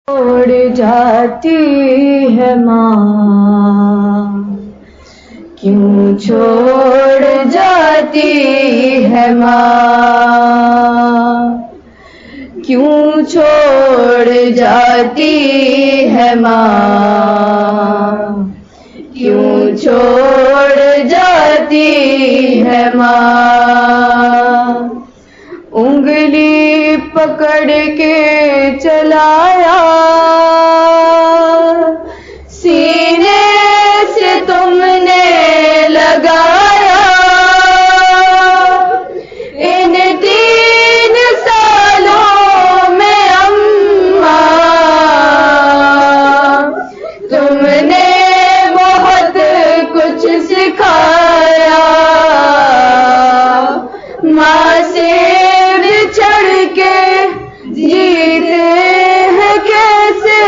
چھوڑ جاتی ہے ماں، کیوں چھوڑ جاتی ہے ماں، کیوں چھوڑ جاتی ہے ماں، کیوں چھوڑ جاتی ہے ماں، انگلی پکڑ کے چلایا سینے سے تم نے لگایا، ان 3 سالوں میں اماں تم نے بہت کچھ سکھایا، ماں سے بچھڑ کے جیتے ہیں کیسے،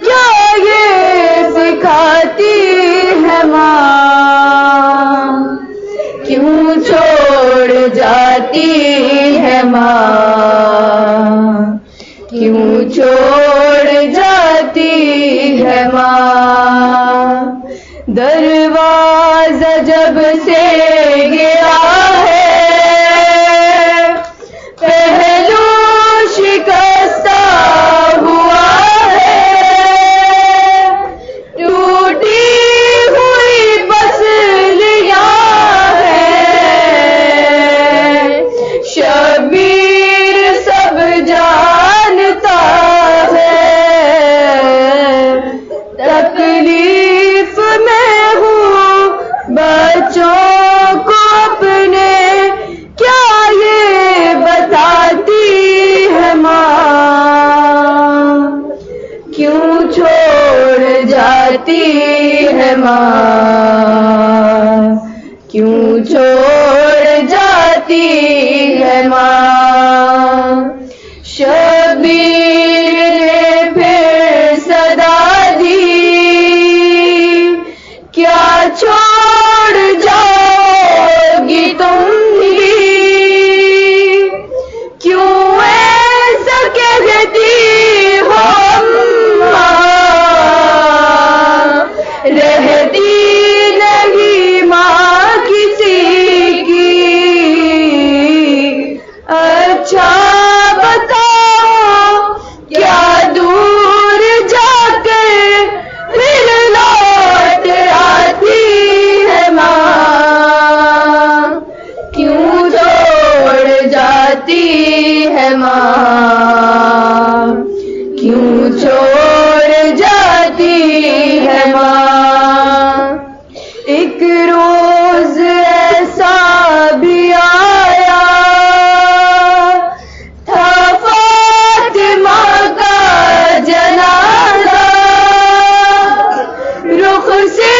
کیا یہ سکھاتی ہے ماں، کیوں چھوڑ جاتی ہے ماں، کیوں چھوڑ جاتی ہے ماں، دروازہ جب سے گیا ہے پہلو شکستہ ہوا ہے، ٹوٹی ہوئی پسلیاں ہیں، شبیر سب جانتا ہے، تکلیف میں ہوں بچوں کو اپنے، کیا یہ بتاتی ہے ماں، کیوں چھوڑ جاتی ہے ماں، کیوں چھوڑ جاتی ہے ماں، شبیر نے پھر صدا دی، کیا چھوڑ جاؤ گی تم بھی، کیوں ایسا کہتی ہو اماں، رہتی نہیں ماں کسی کی، اچھا بتاؤ کیا دور جا کر پھر لوٹ آتی ہے ماں، کیوں چھوڑ جاتی ہے ماں، کیوں چھوڑ جاتی ہے ماں، ایک روز ایسا بھی آیا تھا فاطمہ کا جنازہ، رخ سے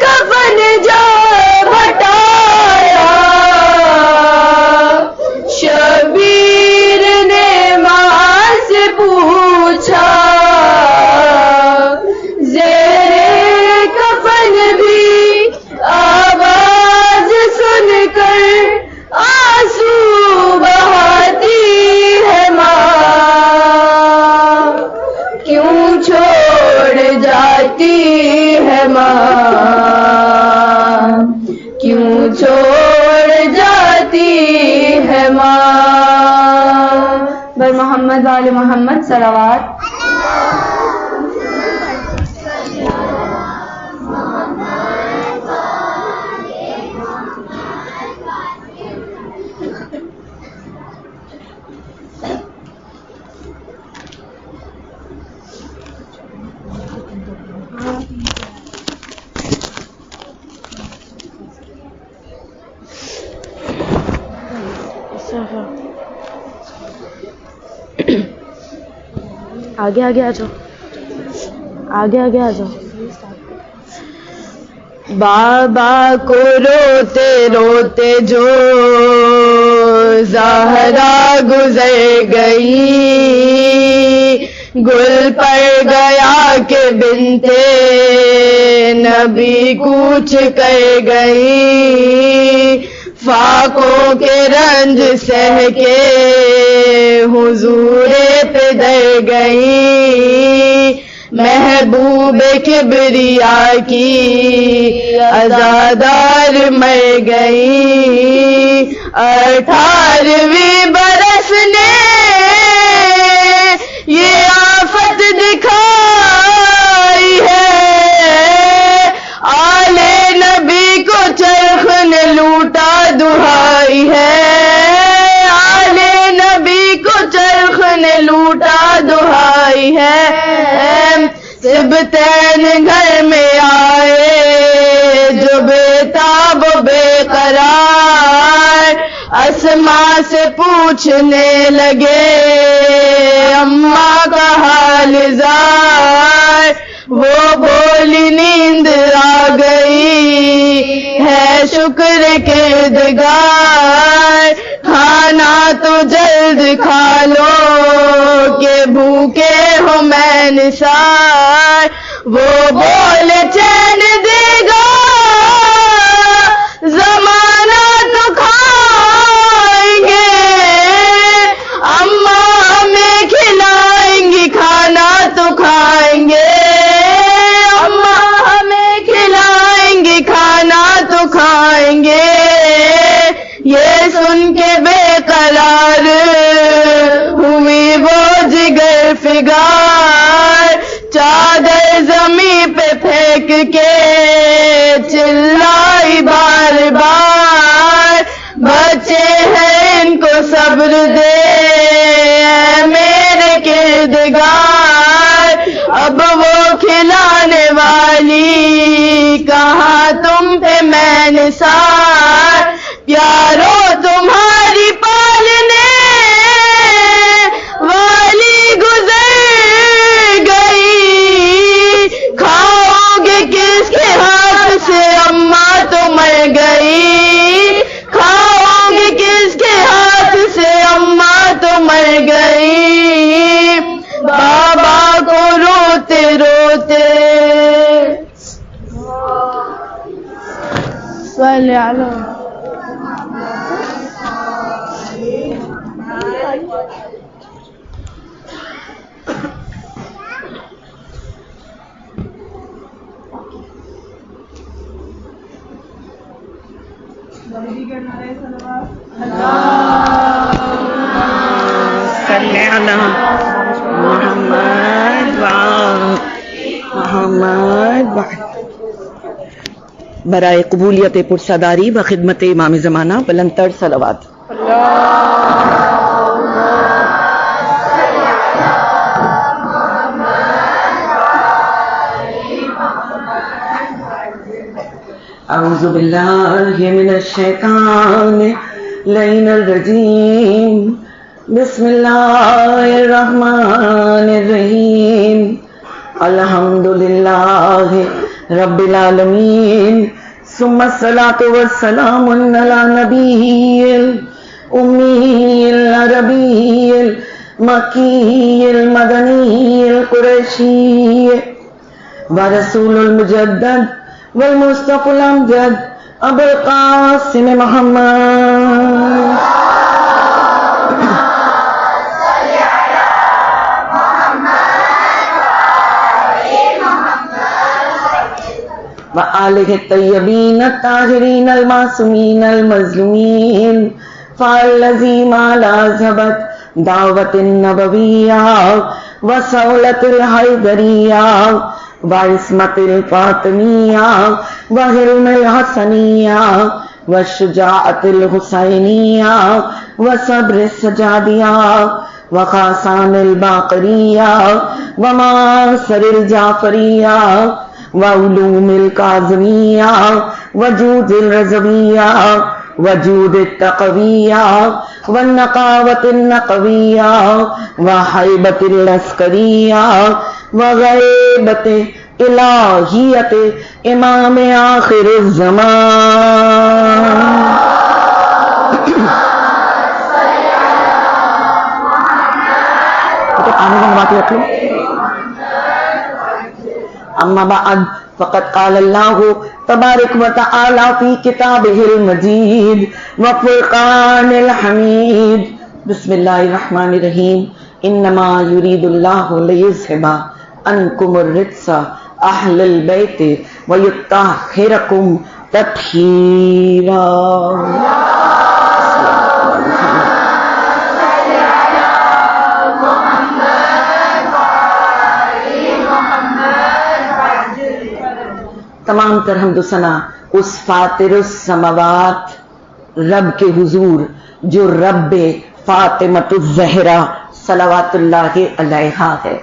کفن جب ہٹایا، شبیر نے ماں سے پوچھا، زیر کفن بھی آواز سن کر آنسو بہاتی ہے ماں، کیوں چھوڑ جاتی ہے ماں، کیوں چھوڑ جاتی ہے ماں، بر محمد وآل محمد صلوات۔ آگے آگے آ جاؤ، آگے آگے آ جاؤ۔ بابا کو روتے روتے جو زہرا گزر گئی، گل پڑ گیا کہ بنتے نبی کوچ کر گئی، فاقوں کے رنج سہ کے حضور پہ در گئی، محبوب کبریا کی عزادار مر گئی، 18ویں برس نے یہ آفت دکھائی ہے، آل نبی کو چرخ نے لوٹا دہائی ہے، آل نبی کو چرخ نے لوٹا دہائی ہے، سبتین گھر میں آئے جو بےتاب و بے قرار، اسماء سے پوچھنے لگے اماں کا حال زار، وہ بولی نیند آ گئی ہے شکر کردگار، کھانا تو جلد کھا لو کہ بھوکے ہو میں نثار، وہ بولے چین دے گا زمانہ تو کھائیں گے، اماں ہمیں کھلائیں گی کھانا تو کھائیں گے، اماں ہمیں کھلائیں گی کھانا تو کھائیں گے، یہ سن کے بے قرار ہوئی وہ جگر فگار، چادر زمین پہ پھینک کے چلائی بار بار، بچے ہیں ان کو صبر دے اے میرے کردگار، اب وہ کھلانے والی کہاں تم پہ میں نثار، پیارو تمہاری پالنے والی گزر گئی، کھاؤ گے کس کے ہاتھ سے اماں تو مر گئی، کھاؤ گے کس کے ہاتھ سے اماں تو مر گئی، بابا کو روتے روتے صلی اللہ محمد برائے قبولیت پرساداری و خدمت امام زمانہ بلندتر صلوات۔ اعوذ باللہ من الشیطان اللعین الرجیم، بسم اللہ الرحمن الرحیم، الحمدللہ رب العالمین، ثم الصلاة والسلام علی نبی الامی العربی المکی المدنی القریشی ورسول المجدد والمصطفى الامجد ابو القاسم محمد وآلہ الطیبین الطاہرین المعصومین المظلومین فالذی ما لاذہبت دعوت النبویہ وصولت الحیدریہ وعصمت الفاطمیہ وحلم الحسنیہ والشجاعت الحسینیہ وصبر السجادیہ وخاصان الباقریہ ومعاصر الجعفریہ وعلوم الکاظمیہ وجود الرضویہ وجود التقویہ والنقاوت النقویہ وحیبت العسکریہ وغیبت الہیت امام آخر الزمان۔ اما بعد فقد قال اللہ تبارک و تعالی فی کتابہ المجید وفرقان الحمید بسم اللہ الرحمن الرحیم انما یرید اللہ لیذھب عنکم الرجس اہل البیت ویطہرکم تطہیرا. تمام تر حمد و ثنا اس فاطر السماوات رب کے حضور جو رب فاطمۃ الزہرا صلوات اللہ علیہا ہے.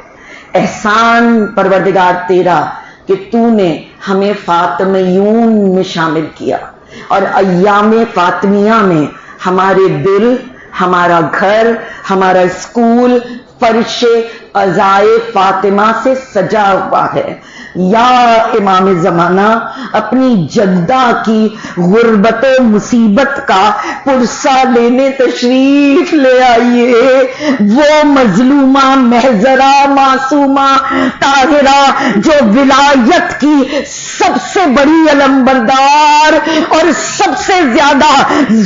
احسان پروردگار تیرا کہ تو نے ہمیں فاطمیون میں شامل کیا اور ایام فاطمیہ میں ہمارے دل، ہمارا گھر، ہمارا اسکول فرش عزائے فاطمہ سے سجا ہوا ہے. یا امام زمانہ اپنی جدہ کی غربت و مصیبت کا پرسہ لینے تشریف لے آئیے. وہ مظلومہ محضرہ معصومہ طاہرہ جو ولایت کی سب سے بڑی علمبردار اور سب سے زیادہ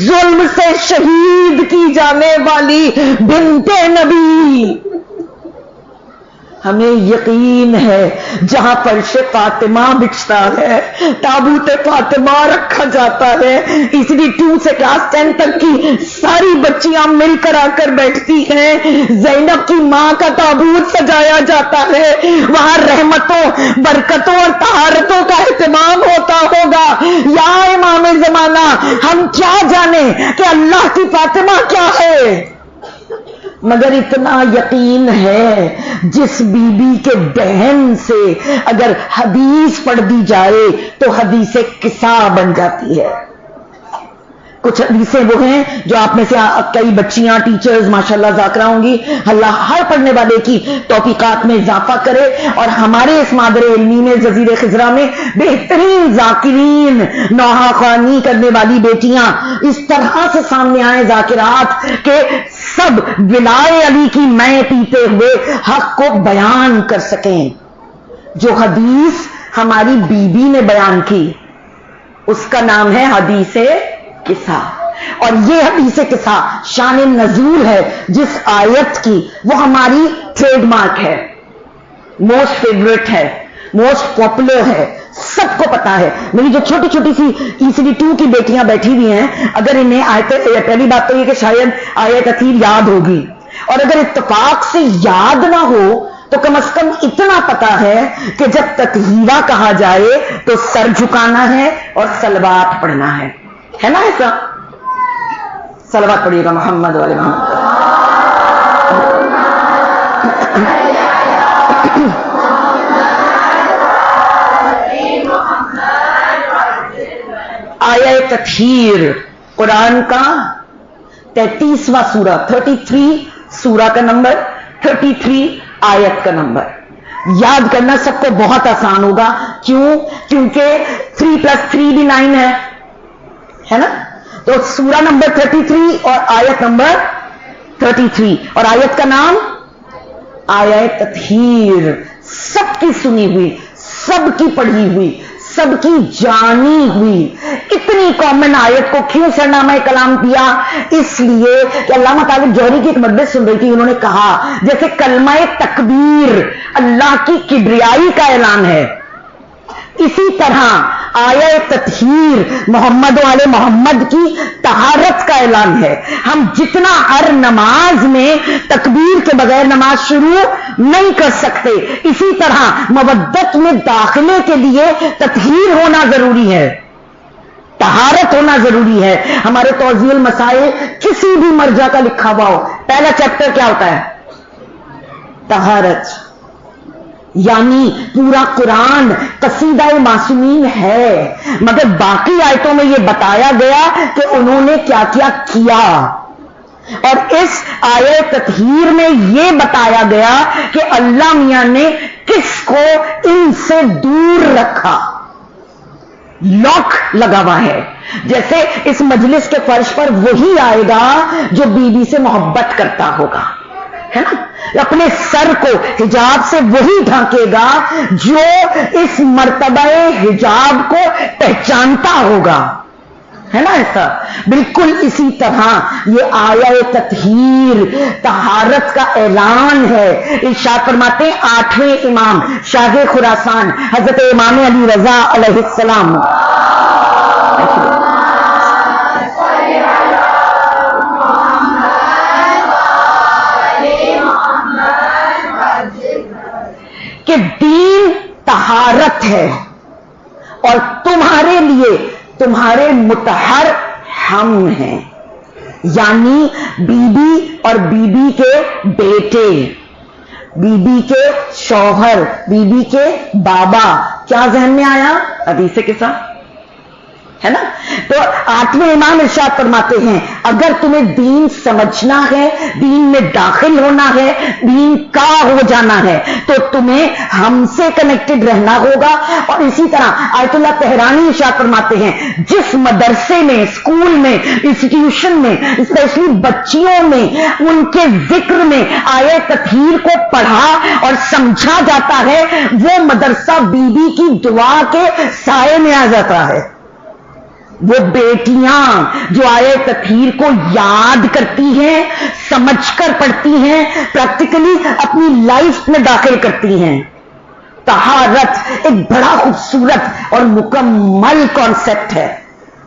ظلم سے شہید کی جانے والی بنت نبی. ہمیں یقین ہے جہاں فرش فاطمہ بچھتا ہے، تابوت فاطمہ رکھا جاتا ہے، ECD2 سے کلاس 10 تک کی ساری بچیاں مل کر آ کر بیٹھتی ہیں، زینب کی ماں کا تابوت سجایا جاتا ہے، وہاں رحمتوں، برکتوں اور طہارتوں کا اہتمام ہوتا ہوگا. یا امام زمانہ ہم کیا جانیں کہ اللہ کی فاطمہ کیا ہے، مگر اتنا یقین ہے جس بی بی کے بہن سے اگر حدیث پڑھ دی جائے تو حدیث قصہ بن جاتی ہے. کچھ حدیثیں وہ ہیں جو آپ میں سے کئی بچیاں ٹیچرز ماشاءاللہ ذاکرہ ہوں گی. اللہ ہر پڑھنے والے کی توفیقات میں اضافہ کرے اور ہمارے اس مادر علمی میں جزیرے خضرا میں بہترین ذاکرین، نوحہ خوانی کرنے والی بیٹیاں اس طرح سے سامنے آئیں ذاکرات کہ سب ولائے علی کی میں پیتے ہوئے حق کو بیان کر سکیں. جو حدیث ہماری بی بی نے بیان کی اس کا نام ہے حدیث قصہ، اور یہ حدیث قصہ شان نزول ہے جس آیت کی وہ ہماری ٹریڈ مارک ہے، موسٹ فیوریٹ ہے، موسٹ پاپولر ہے، سب کو پتا ہے. میری جو چھوٹی چھوٹی سی ECD2 کی بیٹیاں بیٹھی ہوئی ہیں، اگر انہیں پہلی بات تو یہ کہ شاید آیت اخیر یاد ہوگی، اور اگر اتفاق سے یاد نہ ہو تو کم از کم اتنا پتا ہے کہ جب تطہیرہ کہا جائے تو سر جھکانا ہے اور صلوات پڑھنا ہے نا. ایسا صلوات پڑھیے گا محمد والے محمد. آیہ تطہیر قرآن کا 33واں سورہ، 33 سورہ کا نمبر، 33 آیت کا نمبر. یاد کرنا سب کو بہت آسان ہوگا. کیوں؟ کیونکہ 3 + 3 بھی 9 ہے نا. تو سورہ نمبر 33 اور آیت نمبر 33 اور آیت کا نام آیہ تطہیر. سب کی سنی ہوئی، سب کی پڑھی ہوئی، سب کی جانی ہوئی. اتنی کامن آیت کو کیوں سرنامہ کلام دیا؟ اس لیے کہ علامہ طالب جوہری کی ایک مجلس سن رہی تھی، انہوں نے کہا جیسے کلمہ تکبیر اللہ کی کبریائی کا اعلان ہے، اسی طرح آیہ تطہیر محمد و آل محمد کی طہارت کا اعلان ہے. ہم جتنا ہر نماز میں تکبیر کے بغیر نماز شروع نہیں کر سکتے، اسی طرح مودت میں داخلے کے لیے تطہیر ہونا ضروری ہے، طہارت ہونا ضروری ہے. ہمارے توضیح المسائل کسی بھی مرجع کا لکھا ہوا ہو، پہلا چیپٹر کیا ہوتا ہے؟ طہارت. یعنی پورا قرآن قصیدہ معصومین ہے، مگر باقی آیتوں میں یہ بتایا گیا کہ انہوں نے کیا کیا کیا، اور اس آیہ تطہیر میں یہ بتایا گیا کہ اللہ میاں نے کس کو ان سے دور رکھا. لاک لگا ہوا ہے. جیسے اس مجلس کے فرش پر وہی آئے گا جو بیوی سے محبت کرتا ہوگا، ہے نا, اپنے سر کو حجاب سے وہی ڈھانکے گا جو اس مرتبہ حجاب کو پہچانتا ہوگا, ہے نا ایسا. بالکل اسی طرح یہ آیہ تطہیر طہارت کا اعلان ہے. ارشاد فرماتے ہیں 8ویں امام شاہ خراسان حضرت امام علی رضا علیہ السلام, کہ دین طہارت ہے اور تمہارے لیے تمہارے مطہر ہم ہیں, یعنی بی بی اور بی بی کے بیٹے, بی بی کے شوہر, بی بی کے بابا. کیا ذہن میں آیا؟ حدیث کے ساتھ, ہے نا. تو 8ویں امام ارشاد فرماتے ہیں اگر تمہیں دین سمجھنا ہے, دین میں داخل ہونا ہے, دین کا ہو جانا ہے, تو تمہیں ہم سے کنیکٹڈ رہنا ہوگا. اور اسی طرح آیت اللہ طہرانی ارشاد فرماتے ہیں جس مدرسے میں, اسکول میں, انسٹیٹیوشن میں, اسپیشلی بچیوں میں, ان کے ذکر میں آیہ تطہیر کو پڑھا اور سمجھا جاتا ہے, وہ مدرسہ بی بی کی دعا کے سائے میں آ جاتا ہے. وہ بیٹیاں جو آیہ تطہیر کو یاد کرتی ہیں, سمجھ کر پڑھتی ہیں, پریکٹیکلی اپنی لائف میں داخل کرتی ہیں. طہارت ایک بڑا خوبصورت اور مکمل کانسیپٹ ہے,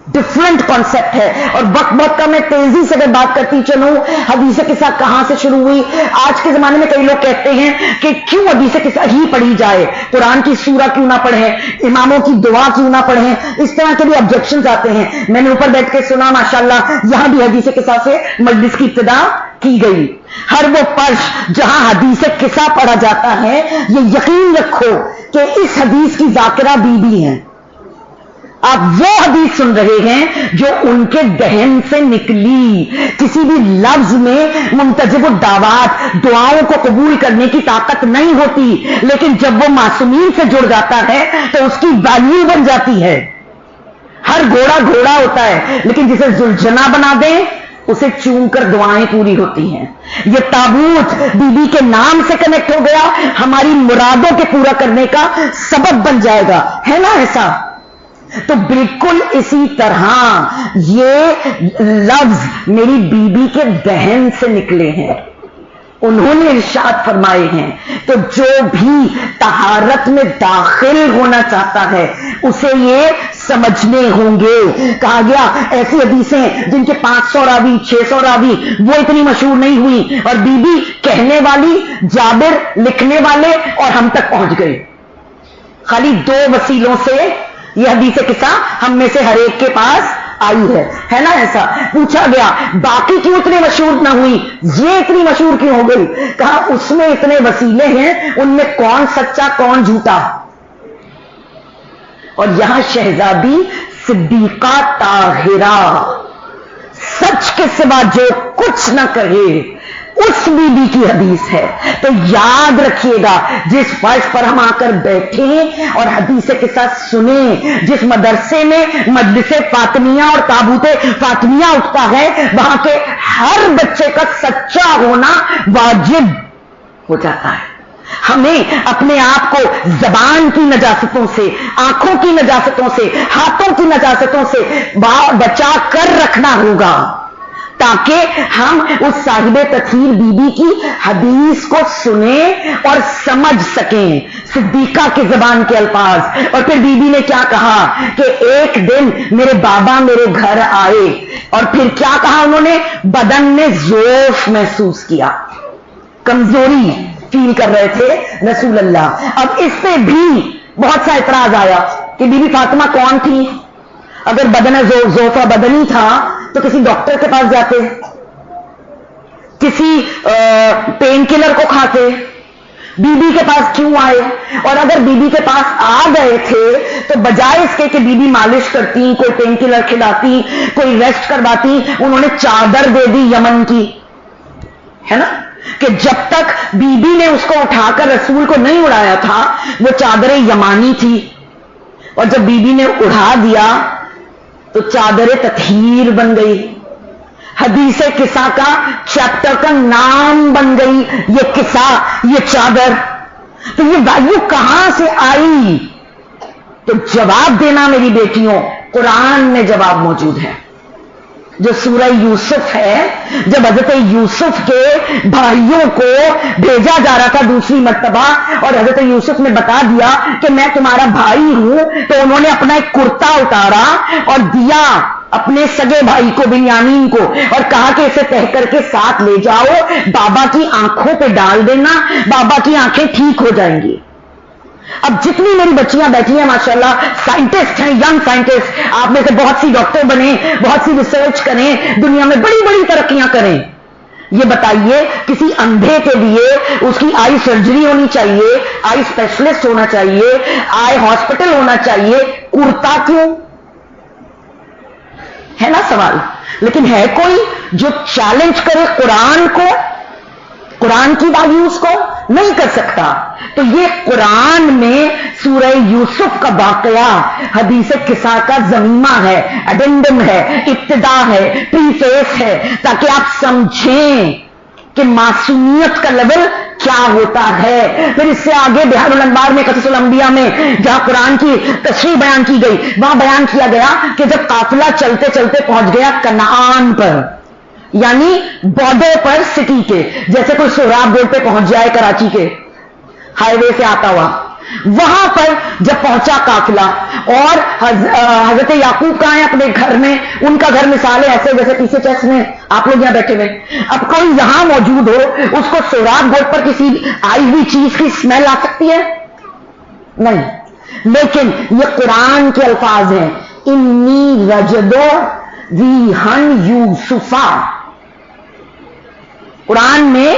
ڈفرنٹ کانسیپٹ ہے. اور وقت بہت کم ہے, تیزی سے اگر بات کرتی چلوں, حدیث کے ساتھ کہاں سے شروع ہوئی. آج کے زمانے میں کئی لوگ کہتے ہیں کہ کیوں حدیث کے ساتھ ہی پڑھی جائے, قرآن کی سورہ کیوں نہ پڑھیں, اماموں کی دعا کیوں نہ پڑھیں. اس طرح کے بھی آبجیکشنز آتے ہیں. میں نے اوپر بیٹھ کے سنا ماشاءاللہ, یہاں بھی حدیث کے ساتھ سے مجلس کی ابتدا کی گئی. ہر وہ فرش جہاں حدیث قصہ پڑھا جاتا ہے, یہ یقین رکھو کہ اس حدیث کی ذاکرہ بی بی ہیں. آپ وہ حدیث سن رہے ہیں جو ان کے دہن سے نکلی. کسی بھی لفظ میں منتجب الدعوات, دعاؤں کو قبول کرنے کی طاقت نہیں ہوتی, لیکن جب وہ معصومین سے جڑ جاتا ہے تو اس کی ویلیو بن جاتی ہے. ہر گھوڑا گھوڑا ہوتا ہے, لیکن جسے زلجنا بنا دیں اسے چوم کر دعائیں پوری ہوتی ہیں. یہ تابوت بی بی کے نام سے کنیکٹ ہو گیا, ہماری مرادوں کے پورا کرنے کا سبب بن جائے گا, ہے نا ایسا. تو بالکل اسی طرح یہ لفظ میری بی بی کے دہن سے نکلے ہیں. انہوں نے ارشاد فرمائے ہیں تو جو بھی طہارت میں داخل ہونا چاہتا ہے اسے یہ سمجھنے ہوں گے. کہا گیا ایسی حدیثیں جن کے 500 راوی 600 راوی وہ اتنی مشہور نہیں ہوئی, اور بی بی کہنے والی, جابر لکھنے والے, اور ہم تک پہنچ گئے. خالی 2 وسیلوں سے یہ حدیث قصہ ہم میں سے ہر ایک کے پاس آئی ہے نا ایسا. پوچھا گیا باقی کیوں اتنی مشہور نہ ہوئی, یہ اتنی مشہور کیوں ہو گئی؟ کہا اس میں اتنے وسیلے ہیں, ان میں کون سچا کون جھوٹا. اور یہاں شہزادی صدیقہ طاہرہ سچ کے سوا جو کچھ نہ کہے اس بی بی کی حدیث ہے. تو یاد رکھیے گا, جس فرش پر ہم آ کر بیٹھیں اور حدیث کے ساتھ سنیں, جس مدرسے میں مجلس فاطمیہ اور تابوت فاطمیہ اٹھتا ہے, وہاں کے ہر بچے کا سچا ہونا واجب ہو جاتا ہے. ہمیں اپنے آپ کو زبان کی نجاستوں سے, آنکھوں کی نجاستوں سے, ہاتھوں کی نجاستوں سے بچا کر رکھنا ہوگا, تاکہ ہم اس صاحب تطہیر بی بی کی حدیث کو سنیں اور سمجھ سکیں. صدیقہ کی زبان کے الفاظ. اور پھر بی بی نے کیا کہا کہ ایک دن میرے بابا میرے گھر آئے, اور پھر کیا کہا انہوں نے, بدن میں ضعف محسوس کیا, کمزوری فیل کر رہے تھے رسول اللہ. اب اس پہ بھی بہت سا اعتراض آیا کہ بی بی فاطمہ کون تھی؟ اگر بدن ضعف بدنی تھا تو کسی ڈاکٹر کے پاس جاتے, کسی پین کلر کو کھاتے, بی بی کے پاس کیوں آئے؟ اور اگر بی بی کے پاس آ گئے تھے تو بجائے اس کے کہ بی بی مالش کرتی, کوئی پین کلر کھلاتی, کوئی ریسٹ کرواتی, انہوں نے چادر دے دی یمن کی, ہے نا, کہ جب تک بی بی نے اس کو اٹھا کر رسول کو نہیں اڑایا تھا وہ چادر یمانی تھی, اور جب بی بی نے اڑا دیا تو چادر تطہیر بن گئی. حدیث قصہ کا چیپٹر کا نام بن گئی یہ قصہ، یہ چادر. تو یہ ویلیو کہاں سے آئی؟ تو جواب دینا میری بیٹیوں، قرآن میں جواب موجود ہے. جو سورہ یوسف ہے، جب حضرت یوسف کے بھائیوں کو بھیجا جا رہا تھا دوسری مرتبہ اور حضرت یوسف نے بتا دیا کہ میں تمہارا بھائی ہوں، تو انہوں نے اپنا ایک کرتا اتارا اور دیا اپنے سگے بھائی کو، بنیامین کو، اور کہا کہ اسے تہ کر کے ساتھ لے جاؤ، بابا کی آنکھوں پہ ڈال دینا، بابا کی آنکھیں ٹھیک ہو جائیں گی. اب جتنی میری بچیاں بیٹھی ہیں ماشاءاللہ، سائنٹسٹ ہیں، ینگ سائنٹسٹ، آپ میں سے بہت سی ڈاکٹر بنیں، بہت سی ریسرچ کریں، دنیا میں بڑی بڑی ترقیاں کریں. یہ بتائیے کسی اندھے کے لیے اس کی آئی سرجری ہونی چاہیے، آئی اسپیشلسٹ ہونا چاہیے، آئی ہاسپٹل ہونا چاہیے، کرتا کیوں؟ ہے نا سوال. لیکن ہے کوئی جو چیلنج کرے قرآن کو، قرآن کی ویلیوز کو؟ نہیں کر سکتا. تو یہ قرآن میں سورہ یوسف کا واقعہ حدیث قصہ کا ضمیمہ ہے، ایڈنڈم ہے، ابتدا ہے، پریفیس ہے، تاکہ آپ سمجھیں کہ معصومیت کا لیول کیا ہوتا ہے. پھر اس سے آگے بحار الانوار میں، قصص الانبیاء میں جہاں قرآن کی تشریح بیان کی گئی، وہاں بیان کیا گیا کہ جب قافلہ چلتے چلتے پہنچ گیا کنعان پر، یعنی بارڈر پر سٹی کے، جیسے کوئی سہراب روڈ پہ پہنچ جائے کراچی کے ہائی وے سے آتا ہوا، وہاں پر جب پہنچا قافلہ اور حضرت یعقوب کہاں ہیں؟ اپنے گھر میں. ان کا گھر مثال ہے ایسے جیسے پیچھے چیسٹ میں آپ لوگ یہاں بیٹھے ہوئے. اب کوئی یہاں موجود ہو، اس کو سہراب روڈ پر کسی آئی ہوئی چیز کی اسمیل آ سکتی ہے؟ نہیں. لیکن یہ قرآن کے الفاظ ہیں، انی رجدو ریحن یوسفا. قرآن میں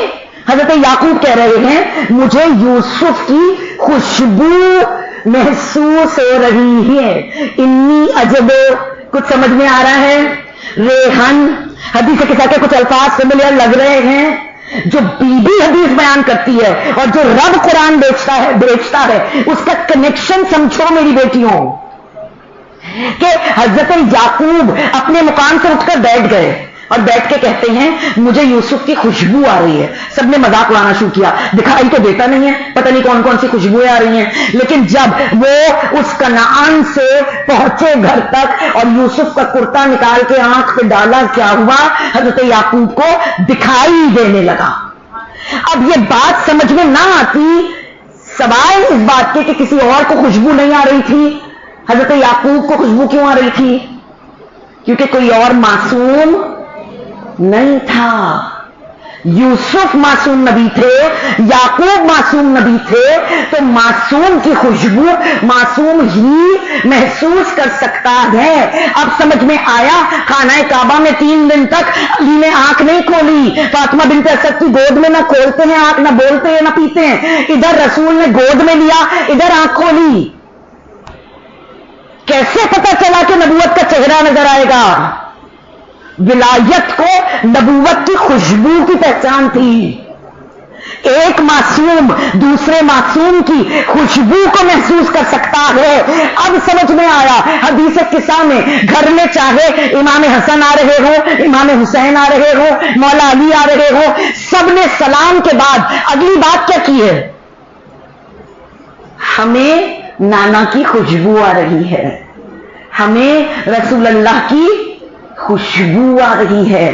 حضرت یعقوب کہہ رہے ہیں مجھے یوسف کی خوشبو محسوس ہو رہی ہے. انی اجبو، کچھ سمجھ میں آ رہا ہے؟ ریحن، حدیث قصہ کے کچھ الفاظ فیملیئر لگ رہے ہیں. جو بی بی حدیث بیان کرتی ہے اور جو رب قرآن بیچتا ہے اس کا کنیکشن سمجھو میری بیٹیوں. کہ حضرت یعقوب اپنے مقام سے اٹھ کر بیٹھ گئے اور بیٹھ کے کہتے ہیں مجھے یوسف کی خوشبو آ رہی ہے. سب نے مذاق اڑانا شروع کیا، دکھائی تو دیتا نہیں ہے، پتہ نہیں کون کون سی خوشبوئیں آ رہی ہیں. لیکن جب وہ اس کنعان سے پہنچے گھر تک اور یوسف کا کرتا نکال کے آنکھ پہ ڈالا، کیا ہوا؟ حضرت یعقوب کو دکھائی دینے لگا. اب یہ بات سمجھ میں نہ آتی، سوائے اس بات کے کہ کسی اور کو خوشبو نہیں آ رہی تھی، حضرت یعقوب کو خوشبو کیوں آ رہی تھی؟ کیونکہ کوئی اور معصوم نہیں تھا. یوسف معصوم نبی تھے، یعقوب معصوم نبی تھے، تو معصوم کی خوشبو معصوم ہی محسوس کر سکتا ہے. اب سمجھ میں آیا؟ خانہ کعبہ میں 3 دن تک علی نے آنکھ نہیں کھولی، فاطمہ بنت اسد کی گود میں نہ کھولتے ہیں آنکھ، نہ بولتے ہیں نہ پیتے ہیں. ادھر رسول نے گود میں لیا، ادھر آنکھ کھولی. کیسے پتہ چلا کہ نبوت کا چہرہ نظر آئے گا؟ ولایت کو نبوت کی خوشبو کی پہچان تھی. ایک معصوم دوسرے معصوم کی خوشبو کو محسوس کر سکتا ہے. اب سمجھ میں آیا. حدیث قصہ میں گھر میں چاہے امام حسن آ رہے ہو، امام حسین آ رہے ہو، مولا علی آ رہے ہو، سب نے سلام کے بعد اگلی بات کیا کی ہے؟ ہمیں نانا کی خوشبو آ رہی ہے، ہمیں رسول اللہ کی خوشبو آ رہی ہے.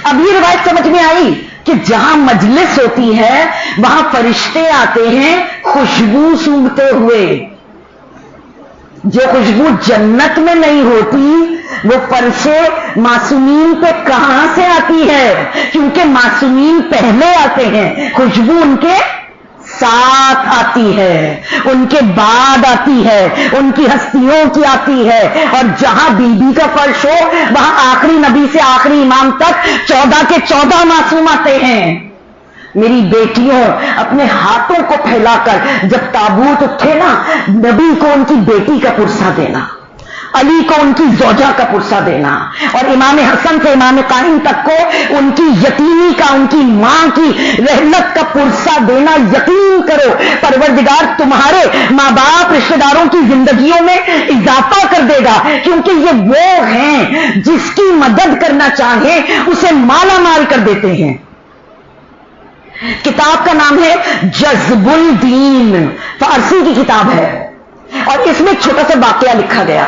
اب یہ روایت سمجھ میں آئی کہ جہاں مجلس ہوتی ہے وہاں فرشتے آتے ہیں خوشبو سونگھتے ہوئے. جو خوشبو جنت میں نہیں ہوتی وہ فرش معصومین پہ کہاں سے آتی ہے؟ کیونکہ معصومین پہلے آتے ہیں، خوشبو ان کے ساتھ آتی ہے، ان کے بعد آتی ہے، ان کی ہستیوں کی آتی ہے. اور جہاں بی بی کا فرش ہو وہاں آخری نبی سے آخری امام تک 14 کے 14 معصوم آتے ہیں. میری بیٹیوں اپنے ہاتھوں کو پھیلا کر جب تابوت اٹھے نا، نبی کو ان کی بیٹی کا پرسہ دینا، علی کو ان کی زوجہ کا پرسہ دینا، اور امام حسن سے امام قائم تک کو ان کی یتیمی کا، ان کی ماں کی رحلت کا پرسہ دینا، یقین کرو پروردگار تمہارے ماں باپ رشتہ داروں کی زندگیوں میں اضافہ کر دے گا، کیونکہ یہ وہ ہیں جس کی مدد کرنا چاہیں اسے مالا مال کر دیتے ہیں۔ کتاب کا نام ہے جذب الدین، فارسی کی کتاب ہے، اور اس میں ایک چھوٹا سا واقعہ لکھا گیا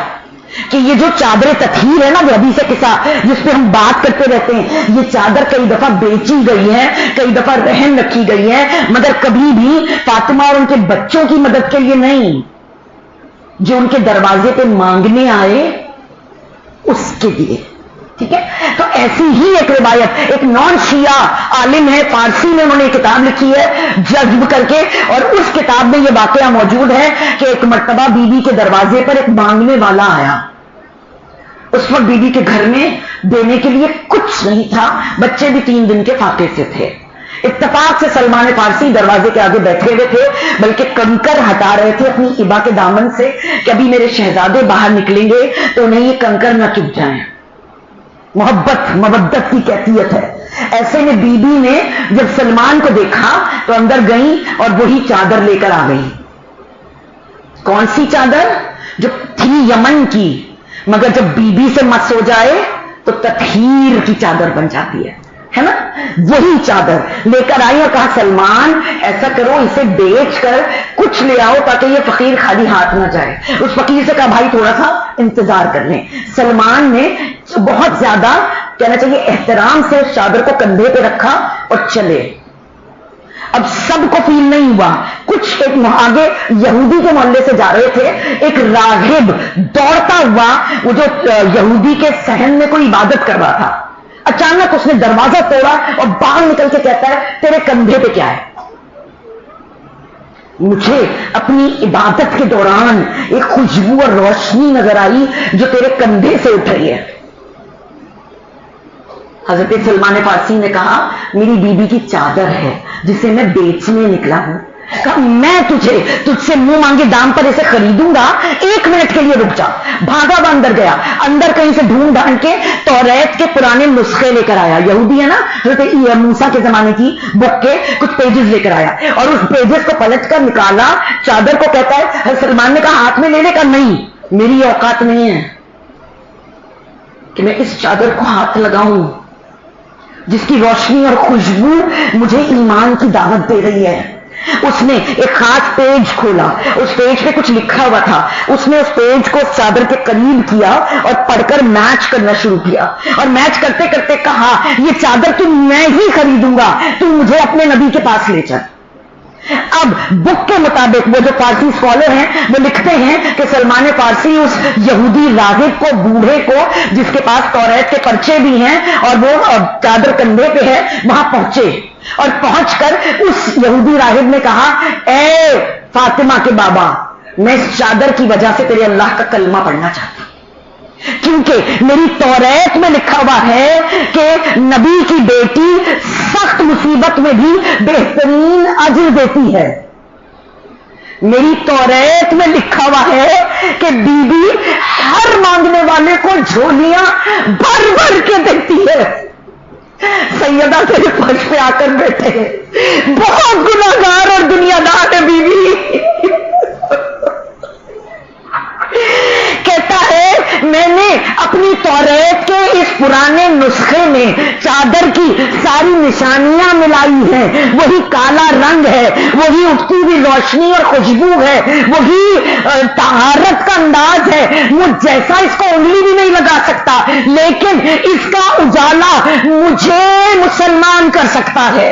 کہ یہ جو چادر تطہیر ہے نا، جو ابھی سے قصہ جس پہ ہم بات کرتے رہتے ہیں، یہ چادر کئی دفعہ بیچی گئی ہے، کئی دفعہ رہن رکھی گئی ہے، مگر کبھی بھی فاطمہ اور ان کے بچوں کی مدد کے لیے نہیں، جو ان کے دروازے پہ مانگنے آئے اس کے لیے۔ ٹھیک ہے، تو ایسی ہی ایک روایت ایک نان شیعہ عالم ہے، فارسی میں انہوں نے ایک کتاب لکھی ہے جذب کر کے، اور اس کتاب میں یہ واقعہ موجود ہے کہ ایک مرتبہ بی بی کے دروازے پر ایک مانگنے والا آیا۔ اس وقت بی بی کے گھر میں دینے کے لیے کچھ نہیں تھا، بچے بھی 3 دن کے فاقے سے تھے۔ اتفاق سے سلمان فارسی دروازے کے آگے بیٹھے ہوئے تھے، بلکہ کنکر ہٹا رہے تھے اپنی ابا کے دامن سے کہ ابھی میرے شہزادے باہر نکلیں گے تو انہیں یہ کنکر نہ چپ جائیں۔ محبت مودت کی کیفیت ہے۔ ایسے میں بی بی نے جب سلمان کو دیکھا تو اندر گئیں اور وہی چادر لے کر آ گئی۔ کون سی چادر؟ جو تھی یمن کی، مگر جب بی بی سے مس ہو جائے تو تطہیر کی چادر بن جاتی ہے نا، وہی چادر لے کر آئی اور کہا سلمان ایسا کرو اسے بیچ کر کچھ لے آؤ تاکہ یہ فقیر خالی ہاتھ نہ جائے۔ اس فقیر سے کہا بھائی تھوڑا سا انتظار کر لیں۔ سلمان نے بہت زیادہ کہنا چاہیے احترام سے اس چادر کو کندھے پہ رکھا اور چلے۔ اب سب کو فیل نہیں ہوا، کچھ ایک آگے یہودی کے محلے سے جا رہے تھے، ایک راغب دوڑتا ہوا وہ جو یہودی کے صحن میں کوئی عبادت کر رہا تھا، اچانک اس نے دروازہ توڑا اور باہر نکل کے کہتا ہے تیرے کندھے پہ کیا ہے؟ مجھے اپنی عبادت کے دوران ایک خوشبو اور روشنی نظر آئی جو تیرے کندھے سے اٹھ رہی ہے۔ حضرت سلمان فارسی نے کہا میری بیوی کی چادر ہے جسے میں بیچنے نکلا ہوں۔ کہا میں تجھ سے منہ مانگے دام پر اسے خریدوں گا، 1 منٹ کے لیے رک جا۔ بھاگا وہ اندر گیا، اندر کہیں سے ڈھونڈ ڈھانڈ کے توریت کے پرانے نسخے لے کر آیا، یہودی ہے نا، حضرت موسیٰ کے زمانے کی بک کے کچھ پیجز لے کر آیا اور اس پیجز کو پلٹ کر نکالا، چادر کو کہتا ہے، سلمان نے کہا ہاتھ میں لے لے کر نہیں، میری اوقات نہیں ہے کہ میں اس چادر کو ہاتھ لگاؤں جس کی روشنی اور خوشبو مجھے ایمان کی دعوت دے رہی ہے۔ اس نے ایک خاص پیج کھولا، اس پیج پہ کچھ لکھا ہوا تھا، اس نے اس پیج کو چادر کے قریب کیا اور پڑھ کر میچ کرنا شروع کیا، اور میچ کرتے کرتے کہا یہ چادر تو میں ہی خریدوں گا، تو مجھے اپنے نبی کے پاس لے چل۔ اب بک کے مطابق وہ جو فارسی اسکالر ہیں وہ لکھتے ہیں کہ سلمان فارسی اس یہودی راہب کو، بوڑھے کو جس کے پاس توریت کے پرچے بھی ہیں اور وہ چادر کندھے پہ ہے، وہاں پہنچے اور پہنچ کر اس یہودی راہب نے کہا اے فاطمہ کے بابا، میں اس چادر کی وجہ سے تیرے اللہ کا کلمہ پڑھنا چاہتا ہوں، کیونکہ میری توریت میں لکھا ہوا ہے کہ نبی کی بیٹی سخت مصیبت میں بھی بہترین اجر دیتی ہے۔ میری توریت میں لکھا ہوا ہے کہ بی بی ہر مانگنے والے کو جھولیاں بھر بھر کے دیتی ہے۔ سیدہ تیرے فرش پہ آ کر بیٹھے ہیں، بہت گناہگار اور دنیا دار ہے بی بی۔ کہتا ہے میں نے اپنی توریت کے اس پرانے نسخے میں چادر کی ساری نشانیاں ملائی ہیں، وہی کالا رنگ ہے، وہی اٹھتی ہوئی روشنی اور خوشبو ہے، وہی طہارت کا انداز ہے، مجھ جیسا اس کو انگلی بھی نہیں لگا سکتا، لیکن اس کا اجالا مجھے مسلمان کر سکتا ہے۔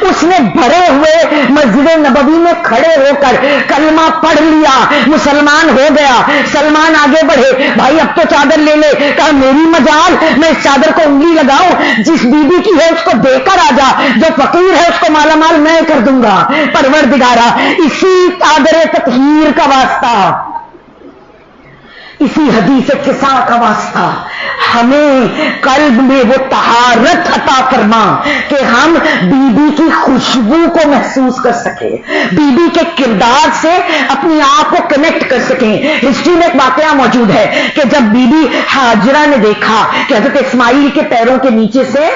اس نے بھرے ہوئے مسجد نبوی میں کھڑے ہو کر کلمہ پڑھ لیا، مسلمان ہو گیا۔ سلمان آگے بڑھے، بھائی اب تو چادر لے لے۔ کہا میری مجال، میں اس چادر کو انگلی لگاؤں، جس بی بی کی ہے اس کو دے کر آ جا، جو فقیر ہے اس کو مالا مال میں کر دوں گا۔ پروردگارا اسی چادر تطہیر کا واسطہ اسی حدیث قصہ کا واسطہ ہمیں قلب میں وہ طہارت عطا فرما کہ ہم بی بی کی خوشبو کو محسوس کر سکیں، بی بی کے کردار سے اپنی آپ کو کنیکٹ کر سکیں۔ ہسٹری میں ایک واقعہ موجود ہے کہ جب بی بی ہاجرہ نے دیکھا کہ حضرت اسماعیل کے پیروں کے نیچے سے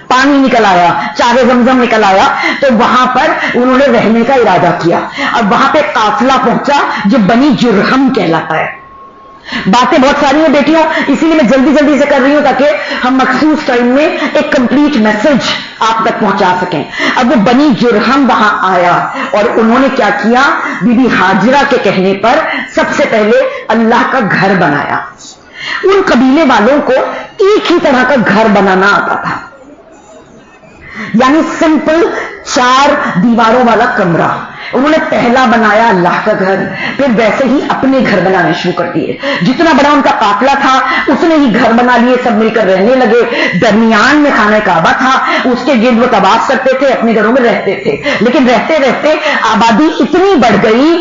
پانی نکل آیا، چارے زمزم نکل آیا، تو وہاں پر انہوں نے رہنے کا ارادہ کیا، اور وہاں پہ قافلہ پہنچا جو بنی جرہم کہلاتا ہے۔ باتیں بہت ساری ہیں بیٹیوں، اسی لیے میں جلدی جلدی سے کر رہی ہوں تاکہ ہم مخصوص ٹائم میں ایک کمپلیٹ میسج آپ تک پہنچا سکیں۔ اب وہ بنی جرہم وہاں آیا اور انہوں نے کیا کیا، بی بی ہاجرہ کے کہنے پر سب سے پہلے اللہ کا گھر بنایا۔ ان قبیلے والوں کو ایک ہی طرح کا گھر بنانا آتا تھا، یعنی سمپل 4 دیواروں والا کمرہ۔ انہوں نے پہلا بنایا اللہ کا گھر، پھر ویسے ہی اپنے گھر بنانے شروع کر دیے۔ جتنا بڑا ان کا قافلہ تھا اتنے ہی گھر بنا لیے، سب مل کر رہنے لگے۔ درمیان میں خانہ کعبہ تھا، اس کے گرد وہ طواف کرتے تھے، اپنے گھروں میں رہتے تھے، لیکن رہتے رہتے آبادی اتنی بڑھ گئی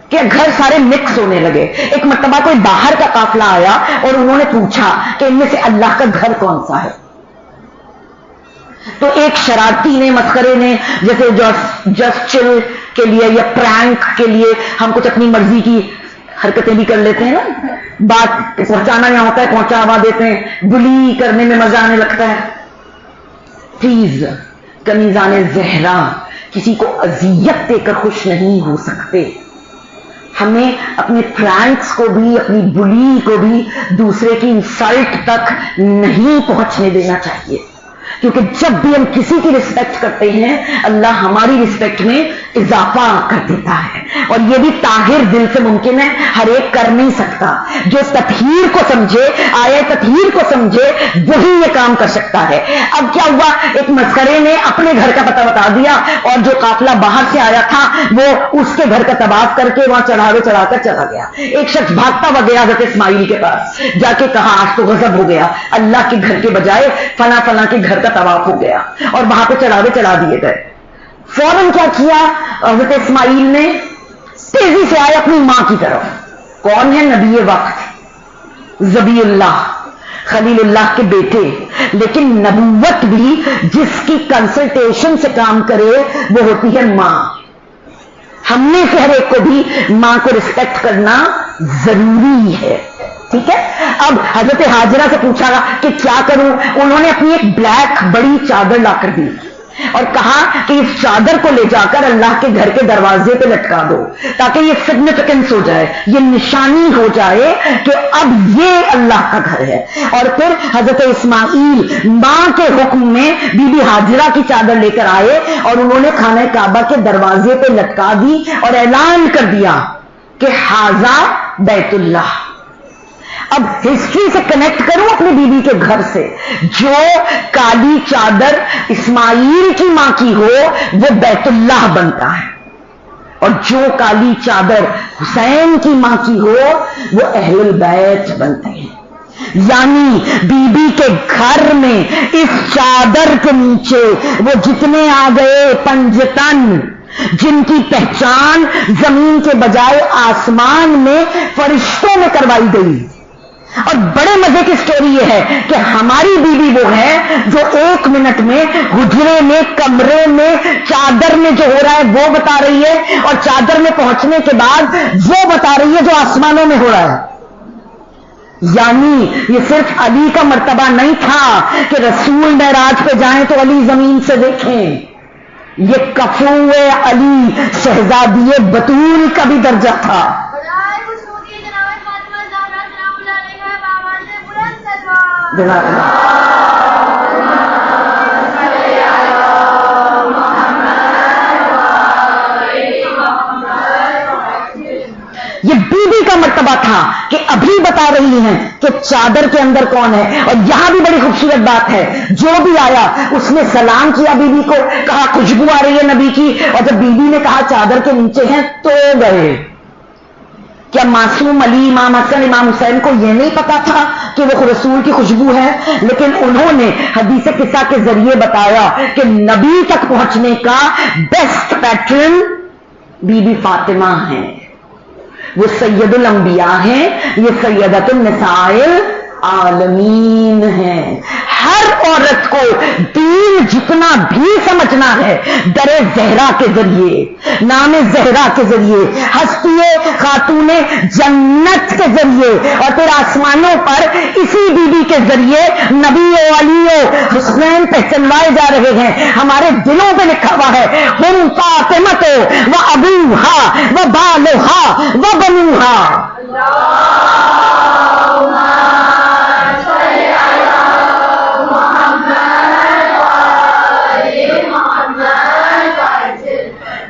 کہ گھر سارے مکس ہونے لگے۔ ایک مرتبہ کوئی باہر کا قافلہ آیا اور انہوں نے پوچھا کہ ان میں سے اللہ کا گھر کون سا ہے، تو ایک شرارتی نے، مسخرے نے، جیسے جسٹ چل کے لیے یا پرینک کے لیے ہم کچھ اپنی مرضی کی حرکتیں بھی کر لیتے ہیں نا، بات پہنچانا یہاں ہوتا ہے پہنچاوا دیتے ہیں، بلی کرنے میں مزہ آنے لگتا ہے۔ پلیز کنیزان زہرا، کسی کو اذیت دے کر خوش نہیں ہو سکتے۔ ہمیں اپنے فرینکس کو بھی، اپنی بلی کو بھی دوسرے کی انسلٹ تک نہیں پہنچنے دینا چاہیے، کیونکہ جب بھی ہم کسی کی رسپیکٹ کرتے ہیں اللہ ہماری رسپیکٹ میں اضافہ کر دیتا ہے، اور یہ بھی طاہر دل سے ممکن ہے، ہر ایک کر نہیں سکتا۔ جو تطہیر کو سمجھے، آیت تطہیر کو سمجھے، وہی یہ کام کر سکتا ہے۔ اب کیا ہوا، ایک مسخرے نے اپنے گھر کا پتہ بتا دیا، اور جو قافلہ باہر سے آیا تھا وہ اس کے گھر کا طواف کر کے وہاں چڑھاوے چڑھا کر چلا گیا۔ ایک شخص بھاگتا ہوا گیا حضرت اسماعیل کے پاس، جا کے کہا آج تو غضب ہو گیا، اللہ کے گھر کے بجائے فلاں فلاں کے گھر کا طواف ہو گیا، اور وہاں پہ چڑھاوے چڑھا دیے گئے۔ فوراً کیا کیا حضرت اسماعیل نے، تیزی سے آئے اپنی ماں کی طرف۔ کون ہے؟ نبی وقت، ذبی اللہ، خلیل اللہ کے بیٹے، لیکن نبوت بھی جس کی کنسلٹیشن سے کام کرے وہ ہوتی ہے ماں۔ ہم نے سے ہر ایک کو بھی ماں کو رسپیکٹ کرنا ضروری ہے، ٹھیک ہے۔ اب حضرت ہاجرہ سے پوچھا کہ کیا کروں، انہوں نے اپنی ایک بلیک بڑی چادر لا کر دی اور کہا کہ اس چادر کو لے جا کر اللہ کے گھر کے دروازے پہ لٹکا دو، تاکہ یہ سگنیفیکنس ہو جائے، یہ نشانی ہو جائے کہ اب یہ اللہ کا گھر ہے۔ اور پھر حضرت اسماعیل ماں کے حکم میں بی بی ہاجرہ کی چادر لے کر آئے اور انہوں نے خانہ کعبہ کے دروازے پہ لٹکا دی اور اعلان کر دیا کہ ھذا بیت اللہ۔ اب ہسٹری سے کنیکٹ کروں اپنی بیوی کے گھر سے، جو کالی چادر اسماعیل کی ماں کی ہو وہ بیت اللہ بنتا ہے، اور جو کالی چادر حسین کی ماں کی ہو وہ اہل البیت بنتے ہیں۔ یعنی بی بی کے گھر میں اس چادر کے نیچے وہ جتنے آ گئے پنجتن، جن کی پہچان زمین کے بجائے آسمان میں فرشتوں میں کروائی گئی۔ اور بڑے مزے کی سٹوری یہ ہے کہ ہماری بیوی وہ ہے جو 1 منٹ میں حجرے میں، کمرے میں، چادر میں جو ہو رہا ہے وہ بتا رہی ہے، اور چادر میں پہنچنے کے بعد وہ بتا رہی ہے جو آسمانوں میں ہو رہا ہے۔ یعنی یہ صرف علی کا مرتبہ نہیں تھا کہ رسول معراج پہ جائیں تو علی زمین سے دیکھیں، یہ کفو علی شہزادی بطول کا بھی درجہ تھا۔ یہ بیوی کا مرتبہ تھا کہ ابھی بتا رہی ہیں کہ چادر کے اندر کون ہے۔ اور یہاں بھی بڑی خوبصورت بات ہے، جو بھی آیا اس نے سلام کیا بیوی کو، کہا خوشبو آ رہی ہے نبی کی، اور جب بیوی نے کہا چادر کے نیچے ہیں تو گئے۔ کیا معصوم علی، امام حسن، امام حسین کو یہ نہیں پتا تھا کہ وہ رسول کی خوشبو ہے؟ لیکن انہوں نے حدیث قصہ کے ذریعے بتایا کہ نبی تک پہنچنے کا best pattern Bibi Fatima ہے۔ وہ سید الانبیاء ہیں، یہ سیدۃ النساء عالمین ہیں۔ ہر عورت کو دین جتنا بھی سمجھنا ہے در زہرا کے ذریعے، نام زہرا کے ذریعے، ہستی خاتون جنت کے ذریعے، اور پھر آسمانوں پر اسی بی بی کے ذریعے نبی و علی و حسین پہچنوائے جا رہے ہیں۔ ہمارے دلوں پہ لکھا ہوا ہے ہم فاطمہ و ابوہا و بالہا و بنوہا۔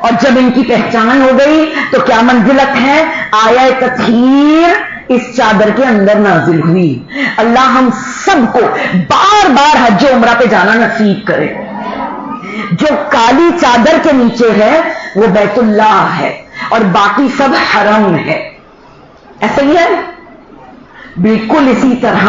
اور جب ان کی پہچان ہو گئی تو کیا منزلت ہے؟ آیا تطہیر اس چادر کے اندر نازل ہوئی۔ اللہ ہم سب کو بار بار حج و عمرہ پہ جانا نصیب کرے۔ جو کالی چادر کے نیچے ہے وہ بیت اللہ ہے اور باقی سب حرم ہے، ایسا ہی ہے؟ بالکل اسی طرح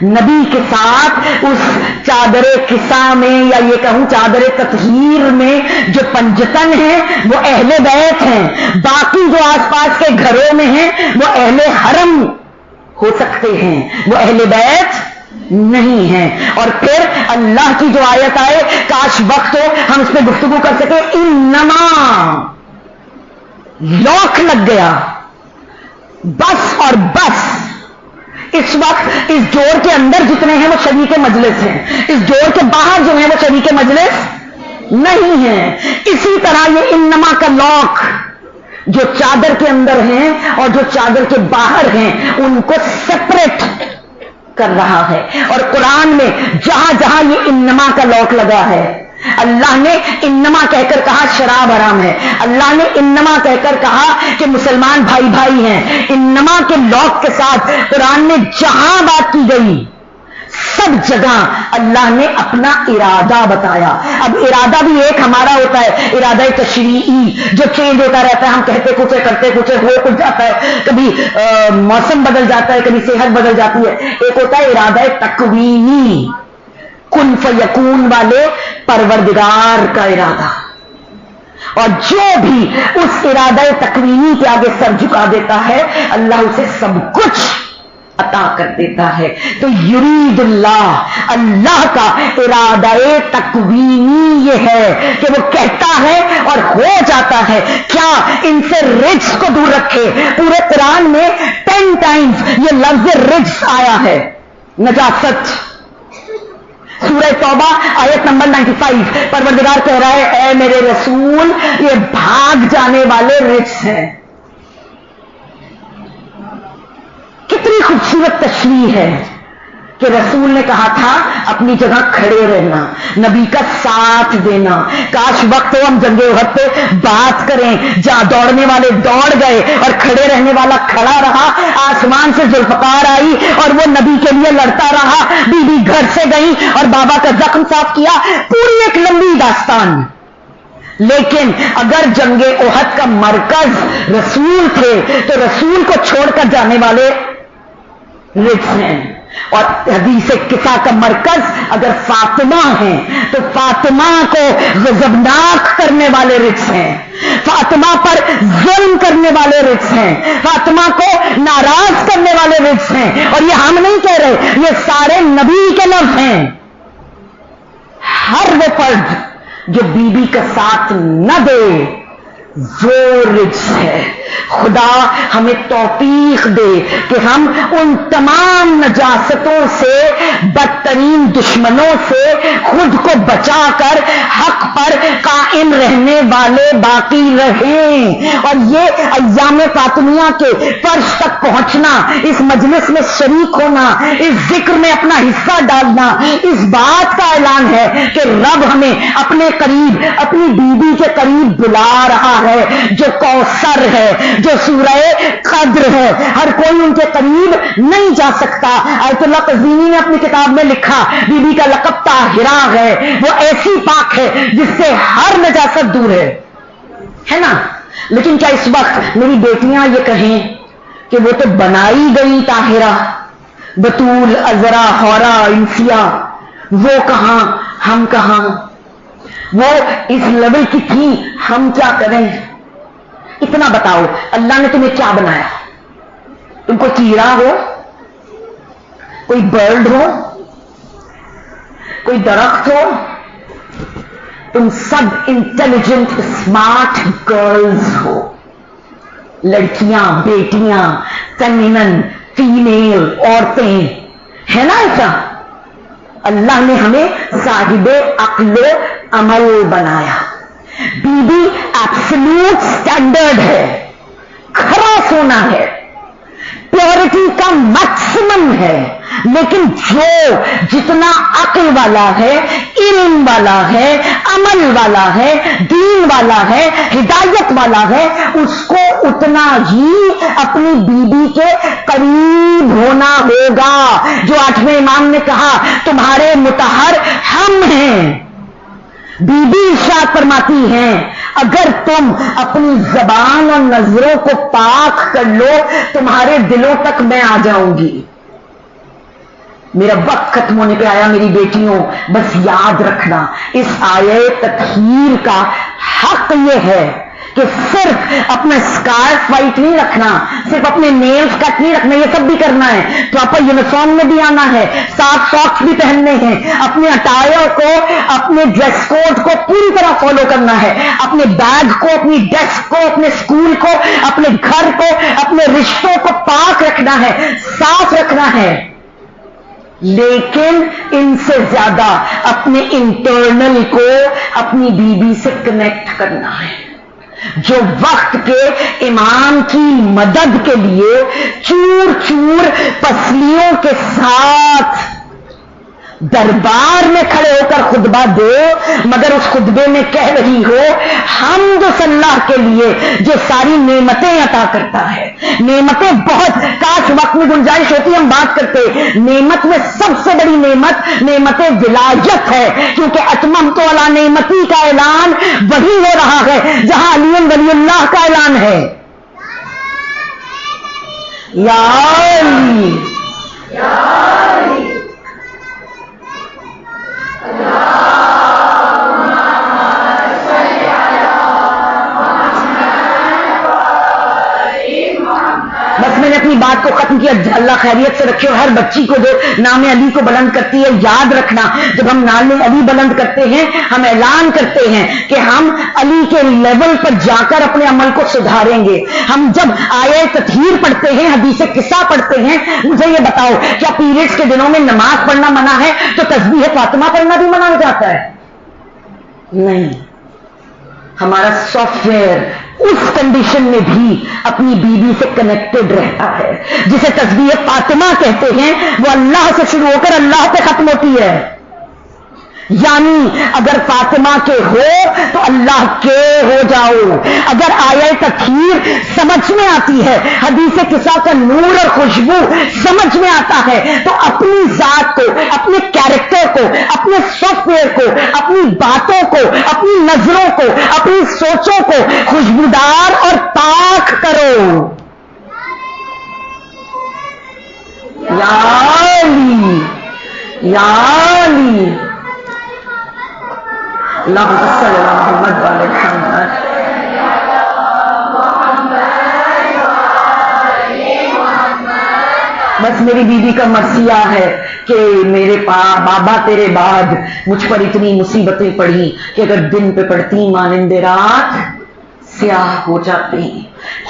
نبی کے ساتھ اس چادر قصہ میں، یا یہ کہوں چادر تطہیر میں، جو پنجتن ہیں وہ اہل بیت ہیں، باقی جو آس پاس کے گھروں میں ہیں وہ اہل حرم ہو سکتے ہیں، وہ اہل بیت نہیں ہیں۔ اور پھر اللہ کی جو آیت آئے، کاش وقت ہو ہم اس پہ گفتگو کر سکے، انما لاک لگ گیا، بس اور بس۔ اس وقت اس جوڑ کے اندر جتنے ہیں وہ شریک مجلس ہیں، اس جوڑ کے باہر جو ہیں وہ شریک مجلس نہیں ہیں۔ اسی طرح یہ انما کا لاک جو چادر کے اندر ہیں اور جو چادر کے باہر ہیں ان کو سپریٹ کر رہا ہے۔ اور قرآن میں جہاں جہاں یہ انما کا لاک لگا ہے، اللہ نے انما کہہ کر کہا شراب حرام ہے، اللہ نے انما کہہ کر کہا کہ مسلمان بھائی بھائی ہیں، انما کے لاک کے ساتھ قرآن میں جہاں بات کی گئی سب جگہ اللہ نے اپنا ارادہ بتایا۔ اب ارادہ بھی ایک ہمارا ہوتا ہے، ارادہ تشریعی جو چینج ہوتا رہتا ہے، ہم کہتے کچھ کرتے کچھ، ہو کچھ جاتا ہے، کبھی موسم بدل جاتا ہے، کبھی صحت بدل جاتی ہے۔ ایک ہوتا ہے ارادہ تکوینی، کن فیکون والے پروردگار کا ارادہ، اور جو بھی اس ارادہ تکوینی کے آگے سر جھکا دیتا ہے اللہ اسے سب کچھ عطا کر دیتا ہے۔ تو یرید اللہ کا ارادہ تکوینی یہ ہے کہ وہ کہتا ہے اور ہو جاتا ہے۔ کیا ان سے رجس کو دور رکھے؟ پورے قرآن میں 10 ٹائمز یہ لفظ رجس آیا ہے، نجاست۔ سورہ توبہ آیت نمبر 95، پروردگار کہہ رہا ہے اے میرے رسول یہ بھاگ جانے والے رجس ہیں۔ کتنی خوبصورت تشریح ہے کہ رسول نے کہا تھا اپنی جگہ کھڑے رہنا، نبی کا ساتھ دینا۔ کاش وقت ہو ہم جنگ احد پہ بات کریں، جہاں دوڑنے والے دوڑ گئے اور کھڑے رہنے والا کھڑا رہا، آسمان سے ذوالفقار آئی اور وہ نبی کے لیے لڑتا رہا، بی بی گھر سے گئی اور بابا کا زخم صاف کیا، پوری ایک لمبی داستان۔ لیکن اگر جنگ احد کا مرکز رسول تھے تو رسول کو چھوڑ کر جانے والے رجس ہیں، اور حدیث قصہ کا مرکز اگر فاطمہ ہیں تو فاطمہ کو غضبناک کرنے والے رجس ہیں، فاطمہ پر ظلم کرنے والے رجس ہیں، فاطمہ کو ناراض کرنے والے رجس ہیں۔ اور یہ ہم نہیں کہہ رہے، یہ سارے نبی کے لفظ ہیں۔ ہر وہ فرد جو بیوی کا ساتھ نہ دے وہ رجس ہے۔ خدا ہمیں توفیق دے کہ ہم ان تمام نجاستوں سے، بدترین دشمنوں سے خود کو بچا کر حق پر قائم رہنے والے باقی رہیں۔ اور یہ ایام فاطمیہ کے فرش تک پہنچنا، اس مجلس میں شریک ہونا، اس ذکر میں اپنا حصہ ڈالنا، اس بات کا اعلان ہے کہ رب ہمیں اپنے قریب، اپنی بیوی کے قریب بلا رہا ہے، جو کوثر ہے، جو سورہ قدر ہے۔ ہر کوئی ان کے قریب نہیں جا سکتا۔ آیت اللہ قزوینی نے اپنی کتاب میں لکھا بی بی کا لقب طاہرہ ہے، وہ ایسی پاک ہے جس سے ہر نجاست دور ہے نا۔ لیکن کیا اس وقت میری بیٹیاں یہ کہیں کہ وہ تو بنائی گئی طاہرہ، بتول، عذرا، حورا، انسیہ، وہ کہاں ہم کہاں؟ وہ اس لیول کی تھی، ہم کیا کریں؟ اتنا بتاؤ اللہ نے تمہیں کیا بنایا؟ تم کوئی کیڑا ہو، کوئی برڈ ہو، کوئی درخت ہو؟ تم سب انٹیلیجنٹ اسمارٹ گرلز ہو، لڑکیاں، بیٹیاں، فیمینن، فیمیل عورتیں، ہے نا ایسا؟ اللہ نے ہمیں صاحب عقل و عمل بنایا. بی بی ایبسلوٹ اسٹینڈرڈ ہے، کھرا سونا ہے، پیورٹی کا میکسیمم ہے. لیکن جو جتنا عقل والا ہے، علم والا ہے، عمل والا ہے، دین والا ہے، ہدایت والا ہے، اس کو اتنا ہی اپنی بیوی کے قریب ہونا ہوگا. جو 8ویں امام نے کہا تمہارے مطہر ہم ہیں. بی بی ارشاد فرماتی ہیں اگر تم اپنی زبان اور نظروں کو پاک کر لو تمہارے دلوں تک میں آ جاؤں گی. میرا وقت ختم ہونے پہ آیا میری بیٹیوں، بس یاد رکھنا اس آیے تطہیر کا حق یہ ہے کہ صرف اپنا اسکارف وائٹ نہیں رکھنا، صرف اپنے نیلز کٹ نہیں رکھنا، یہ سب بھی کرنا ہے. پراپر یونیفارم میں بھی آنا ہے، صاف ساکس بھی پہننے ہیں، اپنے اٹائر کو، اپنے ڈریس کوڈ کو پوری طرح فالو کرنا ہے، اپنے بیگ کو، اپنی ڈیسک کو، اپنے اسکول کو، اپنے گھر کو، اپنے رشتوں کو پاک رکھنا ہے، صاف رکھنا ہے. لیکن ان سے زیادہ اپنے انٹرنل کو اپنی بیوی سے کنیکٹ کرنا ہے. جو وقت کے امام کی مدد کے لیے چور چور پسلیوں کے ساتھ دربار میں کھڑے ہو کر خطبہ دے، مگر اس خطبے میں کہہ رہی ہو حمد اللہ کے لیے جو ساری نعمتیں عطا کرتا ہے. نعمتیں بہت، کاش وقت میں گنجائش ہوتی ہم بات کرتے. نعمت میں سب سے بڑی نعمت نعمت ولایت ہے، کیونکہ اتممت علی نعمتی کا اعلان وہی ہو رہا ہے جہاں علی ولی اللہ کا اعلان ہے. یا علی یا علی بس میں نے اپنی بات کو ختم کیا. اللہ خیریت سے رکھے. اور ہر بچی کو جو نام علی کو بلند کرتی ہے یاد رکھنا جب ہم نام علی بلند کرتے ہیں ہم اعلان کرتے ہیں کہ ہم علی کے لیول پر جا کر اپنے عمل کو سدھاریں گے. ہم جب آیے تطہیر پڑھتے ہیں، حدیث قصہ پڑھتے ہیں، مجھے یہ بتاؤ کیا پیریڈز کے دنوں میں نماز پڑھنا منع ہے تو تسبیح فاطمہ پڑھنا بھی منع ہو جاتا ہے؟ نہیں. ہمارا سافٹ ویئر اس کنڈیشن میں بھی اپنی بیوی سے کنیکٹڈ رہتا ہے. جسے تسبیح فاطمہ کہتے ہیں وہ اللہ سے شروع ہو کر اللہ پہ ختم ہوتی ہے. یعنی اگر فاطمہ کے ہو تو اللہ کے ہو جاؤ. اگر آیہ تطہیر سمجھ میں آتی ہے، حدیث قصہ کا نور اور خوشبو سمجھ میں آتا ہے تو اپنی ذات کو، اپنے کیریکٹر کو، اپنے سافٹ ویئر کو، اپنی باتوں کو، اپنی نظروں کو، اپنی سوچوں کو خوشبودار اور پاک کرو. یا علی یا علی اللہم صل علی محمد وعلی محمد. بس میری بیوی کا مرثیہ ہے کہ میرے بابا تیرے بعد مجھ پر اتنی مصیبتیں پڑی کہ اگر دن پہ پڑتی مانند رات سیاہ ہو جاتی.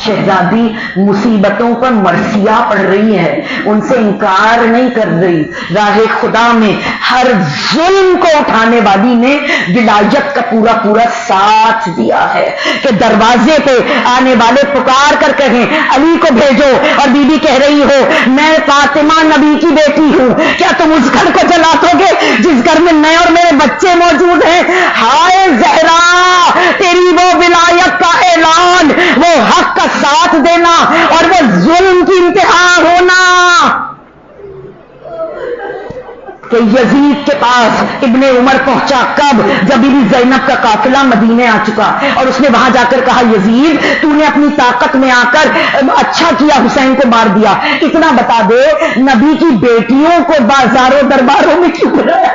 شہزادی مصیبتوں پر مرثیہ پڑھ رہی ہے، ان سے انکار نہیں کر رہی. راہ خدا میں ہر ظلم کو اٹھانے والی نے ولایت کا پورا پورا ساتھ دیا ہے کہ دروازے پہ آنے والے پکار کر کہیں علی کو بھیجو، اور بی بی کہہ رہی ہو میں فاطمہ نبی کی بیٹی ہوں، کیا تم اس گھر کو جلا دو گے جس گھر میں میں اور میرے بچے موجود ہیں؟ ہائے زہرا، تیری وہ ولایت کا اعلان، وہ حق کا ساتھ دینا اور وہ ظلم کی انتہا ہونا کہ یزید کے پاس ابن عمر پہنچا. کب؟ جب بی بی زینب کا قافلہ مدینے آ چکا اور اس نے وہاں جا کر کہا یزید تو نے اپنی طاقت میں آ کر اچھا کیا حسین کو مار دیا. اتنا بتا دے نبی کی بیٹیوں کو بازاروں درباروں میں کیوں بلایا؟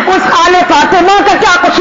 اس آل فاطمہ کا کیا قصور